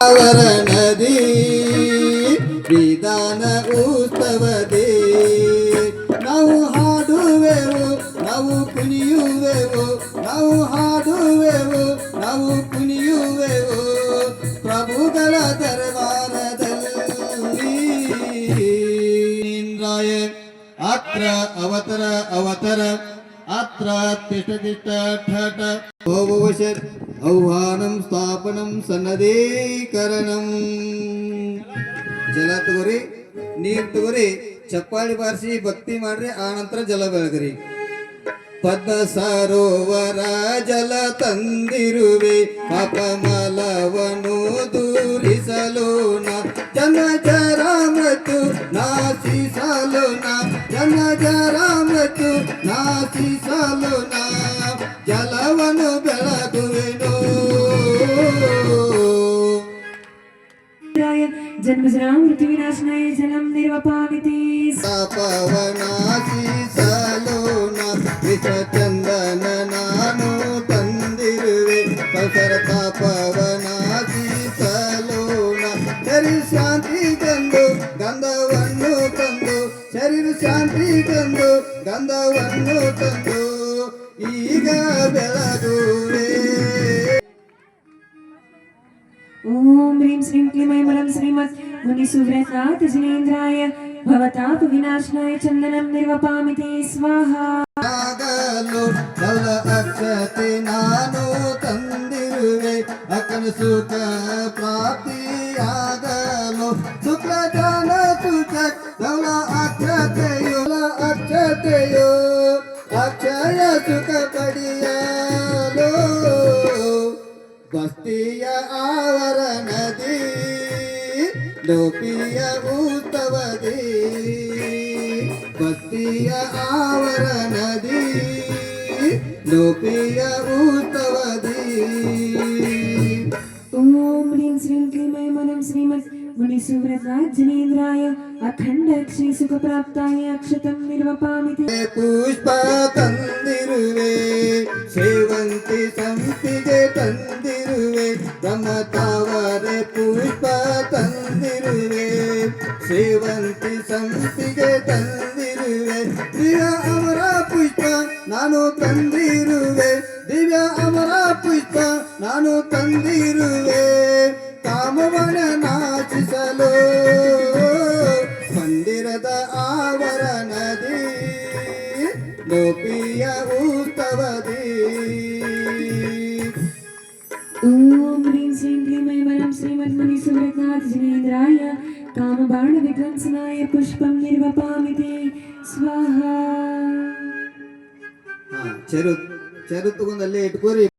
ಅವರ ನದಿ ವಿಧಾನ ಉತ್ಸವದೇ ನಾವು ಹಾಡುವೆವು ನಾವು ಕುಣಿಯುವೆವು ನಾವು ಹಾಡುವೆವು ನಾವು ಕುಣಿಯುವೆವು ಪ್ರಭುಗಳ ದರ್ಬಾರದಲ್ಲಿ ಇಂದ್ರಾಯ ಅತ್ರ ಅವತರ ಅವತರ ಅತ್ರ ತಿಷ್ಟ ತಿಷ್ಟ ಠಠ ಭವವಶರ್ ಆಹ್ವಾನಂ ಸ್ಥಾಪನಂ ಸನ್ನದೀಕರಣಂ ಜಲ ತಗೋರಿ ನೀರು ತಗೋರಿ ಚಪ್ಪಾಳಿ ಬಾರಿಸಿ ಭಕ್ತಿ ಮಾಡ್ರಿ ಆ ನಂತರ ಜಲ ಬೆಳಗ್ರಿ ಪದ್ಮ ಸರೋವರ ಜಲ ತಂದಿರುವೆ ಪಾಪಮಲವನು ದೂರಿಸಲು ಜನ ಜರ ಮೃತ್ಯು ನಾಶಿಸಲು ಜನ ಜರ ಮೃತ್ಯು ನಾಶಿಸಲು ಜಲವನ್ನು ಬೆಳಗುವೆನು ಜನ್ಮಜರಾ ಮೃತ್ಯು ವಿನಾಶನಾಯ ಜಲಂ ನಿರ್ವಪಾಮಿತಿ ಪಾಪವನಾಶಿಸಲು ವಿಷಚಂದನ ನಾನು ತಂದಿರುವೆ ಪಸರ ಪಾಪವನಾಶಿಸಲು ಶರೀರ ಶಾಂತಿ ತಂದು ಗಂಧವನ್ನು ತಂದು ಶರೀರ ಶಾಂತಿ ತಂದು ಗಂಧವನ್ನು ತಂದು ಈಗ ಬೆಳಗುವೆ ಓಂ ಹ್ರೀಂ ಶ್ರೀಂ ಕ್ಲೀಂ ಮರಂ ಶ್ರೀಮತ್ ಮುನಿ ಸುವ್ರತಾತ್ ಜಿನೇಂದ್ರಾಯ ಭವತಾಪ ವಿನಾಶನಾಯ ಚಂದನಂ ನಿರ್ವಪಾಮಿತಿ ಸ್ವಾಹಾ ಆಗಲು ಬಲ ಅಕ್ಷತೆ ನಾನು ತಂದಿರುವೆ ಅಕನ ಸುಖ ಪ್ರಾಪ್ತಿಯಾಗಲು ಶುಕ್ಲ ಜಾನ ಸುಖ ಬಲ ಅಕ್ಷತೆಯೋ ಅಕ್ಷಯ ಸುಖ ಪಡೆಯಲು ಬಸ್ತಿಯ ಆವರಣದಿ ಲೋಪಿಯ ಉತ್ತವದಿ ಬಸ್ತಿಯ ಆವರಣದಿ ಲೋಪಿಯ ಉತ್ತವದಿ ಓಂ ಹ್ರೀಂ ಶ್ರೀಂ ಕ್ಲೀಂ ಮರಂ ಶ್ರೀಮತ್ ಮುನಿ ಸುವ್ರತಾತ್ ಜಿನೇಂದ್ರಾಯ ಅಖಂಡ ಶ್ರೀ ಸುಖ ಪ್ರಾಪ್ತಾಯ ಅಕ್ಷತಂ ನಿರ್ವಪಾಮಿತಿ ಪುಷ್ಪ ತಂದಿರುವೆ ಸೇವಂತಿ ಸಂಪಿಗೆ ತಂದಿರುವೆ ಬ್ರಹ್ಮತಾವರೆ ಪುಷ್ಪ ತಂದಿರುವೆ ಸೇವಂತಿ ಸಂಪಿಗೆ ತಂದಿರುವೆ ದಿವ್ಯ ಅಮರ ಪುಷ್ಪ ನಾನು ತಂದಿರುವೆ ದಿವ್ಯ ಅಮರ ಪುಷ್ಪ ನಾನು ತಂದಿರುವೆ ಕಾಮವನ ನಾಚಿಸಲು ಮಂದಿರದ ಆವರಣದಿ ಲೋಪಿಯ ಉತ್ಸವದಿ ಓಂ ಹ್ರೀಂ ಶ್ರೀಂ ಕ್ಲೀಂ ಮರಂ ಶ್ರೀಮತ್ ಮುನಿ ಸುವ್ರತಾತ್ ಜಿನೇಂದ್ರಾಯ ಕಾಮಬಾಣ ವಿಧ್ವಂಸನಾಯ ಪುಷ್ಪಂ ನಿರ್ವಪಾಮಿತಿ ಸ್ವಾಹಾ ಚೆರು ತಗೊಂಡಲ್ಲೇ ಇಟ್ಕೋರಿ.